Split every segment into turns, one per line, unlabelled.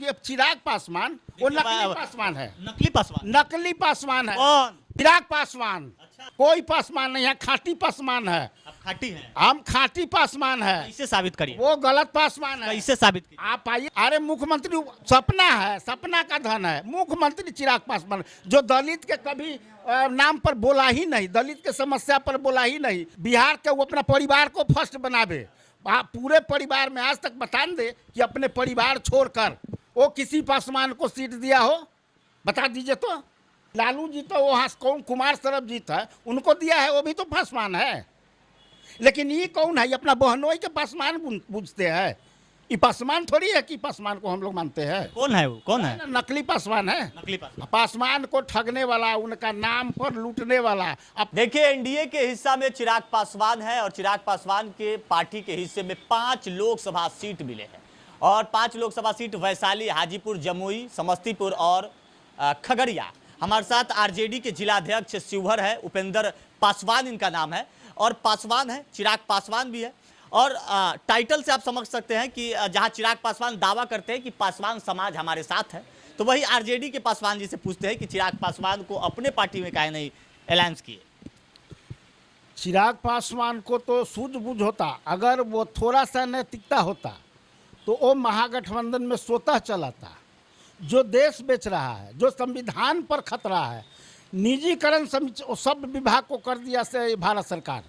ये चिराग पासवान वो नकली पासवान है।
नकली पासवान
नकली पासवान है।
कौन?
चिराग पासवान।
अच्छा।
कोई पासवान नहीं है, खाटी पासवान है।
आप खाटी हैं,
हम खाटी पासवान है।
कैसे साबित करिए?
वो गलत पासवान है।
कैसे साबित कीजिए?
आप आइए। अरे मुख्यमंत्री सपना है, सपना का धन है। मुख्यमंत्री चिराग पासवान जो दलित के कभी नाम पर बोला ही नहीं, दलित के समस्या पर बोला ही नहीं। बिहार के वो अपना परिवार को फर्स्ट बनावे। पूरे परिवार में आज तक बता दे कि अपने परिवार छोड़कर वो किसी पासवान को सीट दिया हो, बता दीजिए। तो लालू जी तो वहाँ कौन कुमार सरबजीत है, उनको दिया है, वो भी तो पासवान है। लेकिन ये कौन है? ये अपना बहनोई के पासवान पूछते हैं। ये पासवान थोड़ी है कि पासवान को हम लोग मानते हैं।
कौन है वो? कौन है?
नकली पासवान है।
नकली पासवान।
पासवान को ठगने वाला, उनका नाम पर लूटने वाला। अब
देखिए, एनडीए के हिस्सा में चिराग पासवान है और चिराग पासवान के पार्टी के हिस्से में 5 लोकसभा सीट मिले हैं और 5 लोकसभा सीट वैशाली, हाजीपुर, जमुई, समस्तीपुर और खगड़िया। हमारे साथ आरजेडी के जिलाध्यक्ष शिवहर है, उपेंद्र पासवान इनका नाम है और पासवान है, चिराग पासवान भी है। और टाइटल से आप समझ सकते हैं कि जहां चिराग पासवान दावा करते हैं कि पासवान समाज हमारे साथ है, तो वही आरजेडी के पासवान जी से पूछते हैं कि चिराग पासवान को अपने पार्टी में काहे नहीं अलायंस किए?
चिराग पासवान को तो सूझबूझ होता, अगर वो थोड़ा सा नैतिकता होता तो वो महागठबंधन में स्वतः चलाता। जो देश बेच रहा है, जो संविधान पर खतरा है, निजीकरण सब विभाग को कर दिया से भारत सरकार।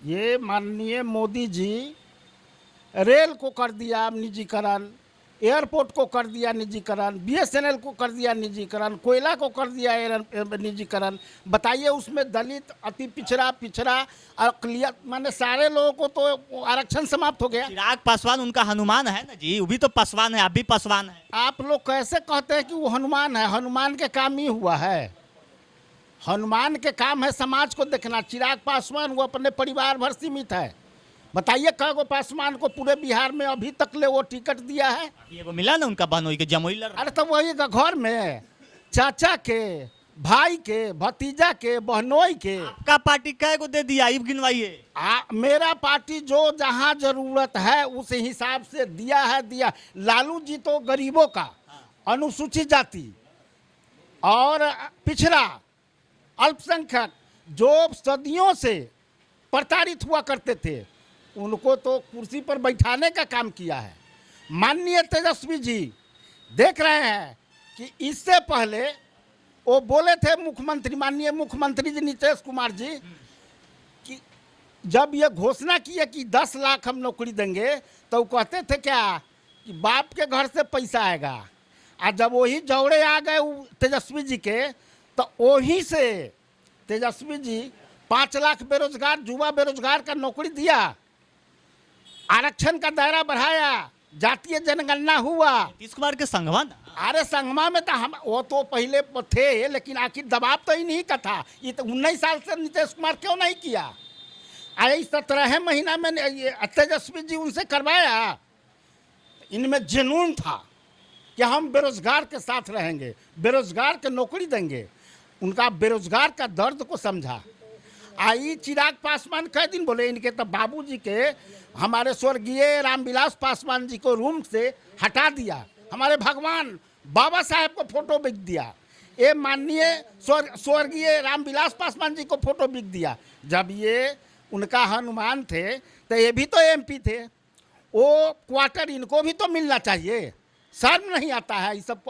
ये माननीय मोदी जी रेल को कर दिया निजीकरण, एयरपोर्ट को कर दिया निजीकरण, बीएसएनएल को कर दिया निजीकरण, कोयला को कर दिया निजीकरण। बताइए उसमें दलित, अति पिछड़ा अकलियत, माने सारे लोगों को तो आरक्षण समाप्त हो गया।
चिराग पासवान उनका हनुमान है ना जी, वो भी तो पासवान है, आप भी पासवान है।
आप लोग कैसे कहते हैं कि वो हनुमान है? हनुमान के काम ही हुआ है। हनुमान के काम है समाज को देखना। चिराग पासवान वो अपने परिवार भर सीमित है। बताइए कै गो पासवान को पूरे बिहार में अभी तक ले वो टिकट दिया है?
ये वो मिला ना उनका बहनोई के जमुई लड़।
अरे तो वही घर में चाचा के, भाई के, भतीजा के, बहनोई के।
आपका पार्टी कै को दे दिया, ये गिनवाइए।
मेरा पार्टी जो जहां जरूरत है उस हिसाब से दिया है, दिया। लालू जी तो गरीबों का, अनुसूचित जाति और पिछड़ा, अल्पसंख्यक जो सदियों से प्रताड़ित हुआ करते थे, उनको तो कुर्सी पर बैठाने का काम किया है। माननीय तेजस्वी जी देख रहे हैं कि इससे पहले वो बोले थे मुख्यमंत्री, माननीय मुख्यमंत्री जी नीतीश कुमार जी, कि जब ये घोषणा किए कि 10 लाख हम नौकरी देंगे, तो कहते थे क्या कि बाप के घर से पैसा आएगा। और जब वही जौड़े आ गए तेजस्वी जी के, तो वहीं से तेजस्वी जी 5 लाख बेरोजगार, युवा बेरोजगार का नौकरी दिया, आरक्षण का दायरा बढ़ाया, जातीय जनगणना हुआ।
नीतीश कुमार के संगवा ना।
अरे संगमा में तो हम वो तो पहले थे, लेकिन आखिर दबाव तो इन्हीं का था। ये तो 19 साल से नीतीश कुमार क्यों नहीं किया? अरे 17 महीना में तेजस्वी जी उनसे करवाया। इनमें जुनून था कि हम बेरोजगार के साथ रहेंगे, बेरोजगार के नौकरी देंगे। उनका बेरोजगार का दर्द को समझा। आई चिराग पासवान कई दिन बोले, इनके तो बाबूजी के, हमारे स्वर्गीय रामविलास पासवान जी को रूम से हटा दिया, हमारे भगवान बाबा साहेब को फोटो बिक दिया, ये माननीय स्वर्गीय रामविलास पासवान जी को फोटो बिक दिया। जब ये उनका हनुमान थे तो ये भी तो एमपी थे, वो क्वार्टर इनको भी तो मिलना चाहिए। शर्म नहीं आता है? ये सब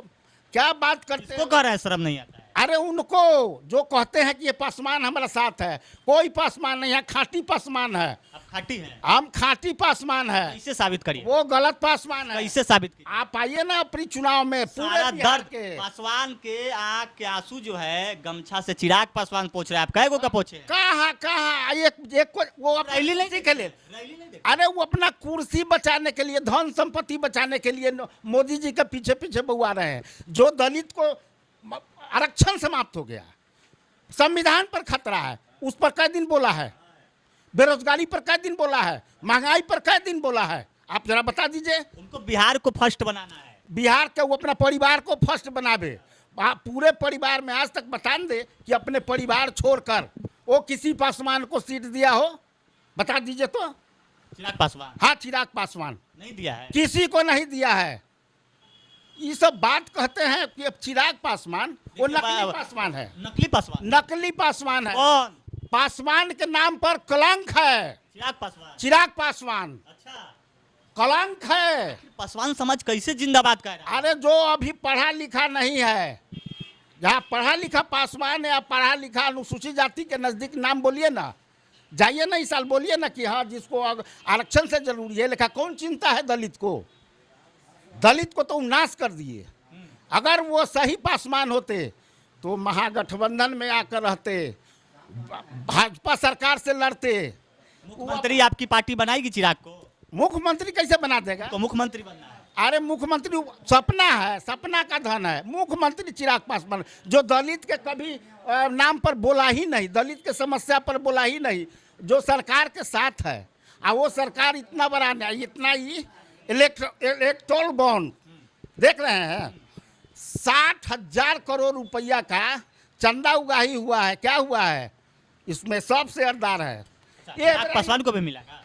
क्या बात करते हैं?
तो कह रहे हैं शर्म नहीं आता है?
अरे उनको जो कहते हैं कि ये पासवान हमारा साथ है, कोई पासवान नहीं है, खाटी पासवान है।
आप खाटी हैं,
हम खाटी पासवान है।
कैसे साबित करिए?
वो गलत पासवान है।
कैसे साबित कीजिए?
आप आइए ना अपनी चुनाव में, पूरे
सारा
बिहार
दर्द
के
पासवान के आंख के आंसू जो है गमछा से चिराग पासवान पोछ रहे हैं। आप कै गो का पोछे?
कहा एक को वो
रैली नहीं
के लिए, अरे वो अपना कुर्सी बचाने के लिए, धन संपत्ति बचाने के लिए मोदी जी के पीछे पीछे बउआ रहे हैं। जो दलित को आरक्षण समाप्त हो गया, संविधान पर खतरा है, उस पर कई दिन बोला है, बेरोजगारी पर कई दिन बोला है, महंगाई पर कई दिन बोला है। आप जरा बता दीजिए।
उनको बिहार को फर्स्ट बनाना है।
बिहार के वो अपना परिवार को फर्स्ट बनावे। पूरे परिवार में आज तक बता दे कि अपने परिवार छोड़कर वो किसी पासवान को सीट दिया हो, बता दीजिए तो।
चिराग पासवान?
हाँ, चिराग पासवान
नहीं दिया है,
किसी को नहीं दिया है। ये सब बात कहते हैं कि अब चिराग पासवान वो
देखिए,
नकली पासवान है,
नकली पासवान
नकली पासवान है।
कौन?
पासवान के नाम पर कलंक है,
चिराग पासवान।
चिराग पासवान
अच्छा,
कलंक है।
पासवान समाज कैसे जिंदाबाद कह रहा है?
अरे जो अभी पढ़ा लिखा नहीं है, जहाँ पढ़ा लिखा पासवान है या पढ़ा लिखा अनुसूचित जाति के नजदीक नाम बोलिए ना, जाइए ना इस साल बोलिए ना कि हाँ जिसको आरक्षण से जरूरी है, लेकिन कौन चिंता है दलित को? दलित को तो नाश कर दिए। अगर वो सही पासवान होते तो महागठबंधन में आकर रहते, भाजपा सरकार से लड़ते।
मुख्यमंत्री आपकी पार्टी बनाएगी चिराग को?
मुख्यमंत्री कैसे बना देगा?
तो मुख्यमंत्री बनना है।
अरे मुख्यमंत्री सपना है, सपना का धन है। मुख्यमंत्री चिराग पासवान जो दलित के कभी नाम पर बोला ही नहीं, दलित के समस्या पर बोला ही नहीं, जो सरकार के साथ है। और वो सरकार इतना बड़ा नहीं, इतना ही इलेक्ट्रोल बॉन्ड देख रहे हैं, 60,000 करोड़ रुपया का चंदा उगाही हुआ है। क्या हुआ है इसमें? सब शेयरदार है।
चिराग पासवान को भी मिला का?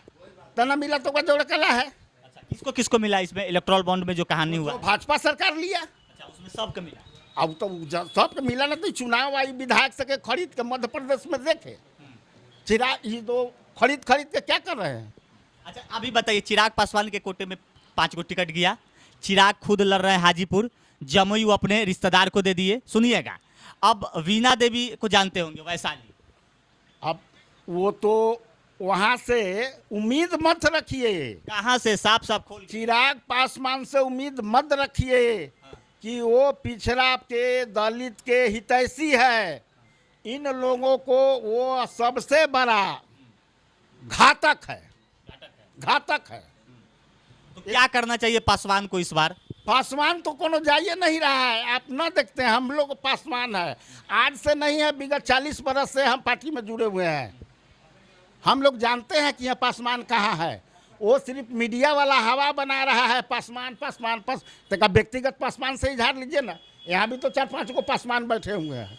तना मिला तो जोड़ कला है।
अच्छा, किसको किसको मिला इसमें इलेक्ट्रल बॉन्ड में जो कहानी हुआ?
तो भाजपा सरकार लिया।
अच्छा, उसमें सबको मिला।
अब तो सबके मिला ना, तो चुनाव आई विधायक सके खरीद के मध्य प्रदेश में देखे चिराग, ये तो खरीद के क्या कर रहे हैं?
अच्छा, अभी बताइए, चिराग पासवान के कोटे में 5 गो टिकट गया, चिराग खुद लड़ रहे हैं हाजीपुर, जमुई वो अपने रिश्तेदार को दे दिए। सुनिएगा, अब वीणा देवी को जानते होंगे, वैशाली।
अब वो तो वहां से उम्मीद मत रखिए,
कहाँ से? साफ साफ खोल के।
चिराग पासवान से उम्मीद मत रखिए कि वो पिछड़ा के दलित के हितैषी है। इन लोगों को वो सबसे बड़ा घातक है, घातक है।
तो क्या करना चाहिए पासवान को इस बार?
पासवान तो कोनो जाइए नहीं रहा है, आप न देखते हैं हम लोग पासवान है, आज से नहीं है, विगत 40 बरस से हम पार्टी में जुड़े हुए हैं। हम लोग जानते हैं कि यह पासवान कहाँ है। वो सिर्फ मीडिया वाला हवा बना रहा है, पासवान पासवान पास। तो व्यक्तिगत पासवान से ही झाड़ लीजिए ना, यहाँ भी तो 4-5 को पासवान बैठे हुए हैं।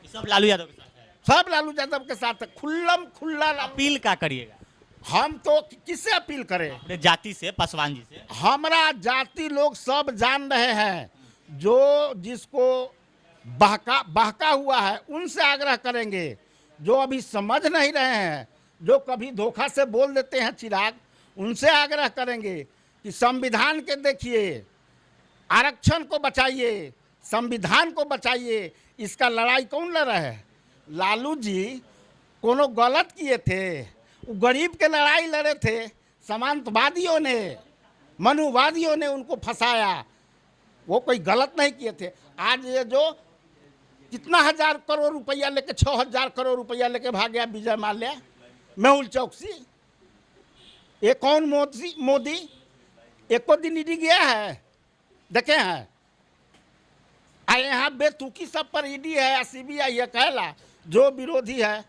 ये सब लालू यादव के साथ है?
सब लालू यादव के साथ है, खुल्लम खुल्ला।
अपील क्या करिएगा?
हम तो किससे अपील करें?
अपने जाति से, पासवान जी से।
हमारा जाति लोग सब जान रहे हैं, जो जिसको बहका हुआ है उनसे आग्रह करेंगे। जो अभी समझ नहीं रहे हैं, जो कभी धोखा से बोल देते हैं चिराग, उनसे आग्रह करेंगे कि संविधान के देखिए, आरक्षण को बचाइए, संविधान को बचाइए। इसका लड़ाई कौन लड़ रहा है? लालू जी कोनो गलत किए थे, वो गरीब के लड़ाई लड़े थे, समांतवादियों ने, मनुवादियों ने उनको फंसाया, वो कोई गलत नहीं किए थे। आज ये जो कितना 1,000 करोड़ रुपया लेके, 6,000 करोड़ रुपया लेके भाग गया विजय माल्या, मेहुल चौकसी, ये कौन मोदी एक को दिन ईडी गया है? देखे हैं? यहाँ बेतुकी सब पर ईडी है या सीबीआई है, कहला जो विरोधी है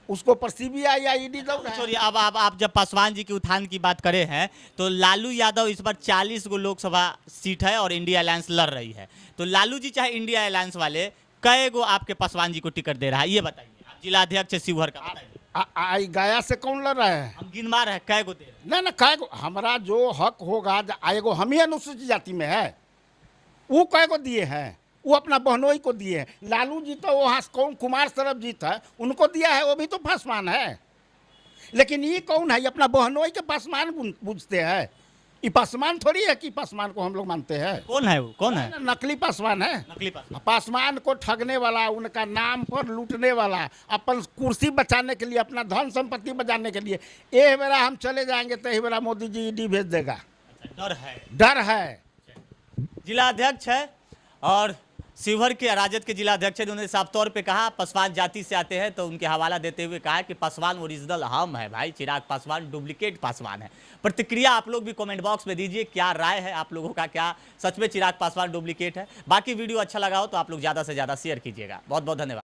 उसको पर सीबीआई या ईडी दौड़ रहा है।
छोड़िए, अब आप जब पासवान जी के उत्थान की बात करे हैं, तो लालू यादव इस बार 40 गो लोकसभा सीट है और इंडिया अलायंस लड़ रही है। तो लालू जी चाहे इंडिया अलायंस वाले, कै गो आपके पासवान जी को टिकट दे रहा है, ये बताइए। आप जिला अध्यक्ष है शिवहर का,
आई गया से कौन लड़ रहा है?
हम गिन मार है, कै गो दे रहे हैं?
ना कै गो हमारा जो हक होगा, आएगो हम ही अनुसूचित जाति में है, वो कै गो दिए हैं? वो अपना बहनोई को दिए हैं। लालू जी तो वहाँ कौन कुमार सरबजीत है, उनको दिया है, वो भी तो पासवान है। लेकिन ये कौन है? ये अपना बहनोई के पासवान पूछते हैं। ये पासवान थोड़ी है कि पासवान को हम लोग मानते हैं।
कौन है वो? कौन है?
नकली पासवान है।
नकली पासवान।
पासवान को ठगने वाला, उनका नाम पर लूटने वाला, अपन कुर्सी बचाने के लिए, अपना धन संपत्ति बचाने के लिए। ये बेरा हम चले जाएंगे तो ये बेरा मोदी जी ईडी भेज देगा।
डर है?
डर है।
जिला अध्यक्ष है और शिवहर के राजद के जिला अध्यक्ष है, उन्होंने साफ तौर पे कहा पासवान जाति से आते हैं, तो उनके हवाला देते हुए कहा कि पासवान ओरिजिनल हम है भाई, चिराग पासवान डुप्लीकेट पासवान है। प्रतिक्रिया आप लोग भी कमेंट बॉक्स में दीजिए, क्या राय है आप लोगों का, क्या सच में चिराग पासवान डुप्लीकेट है? बाकी वीडियो अच्छा लगा हो तो आप लोग ज़्यादा से ज़्यादा शेयर कीजिएगा। बहुत बहुत धन्यवाद।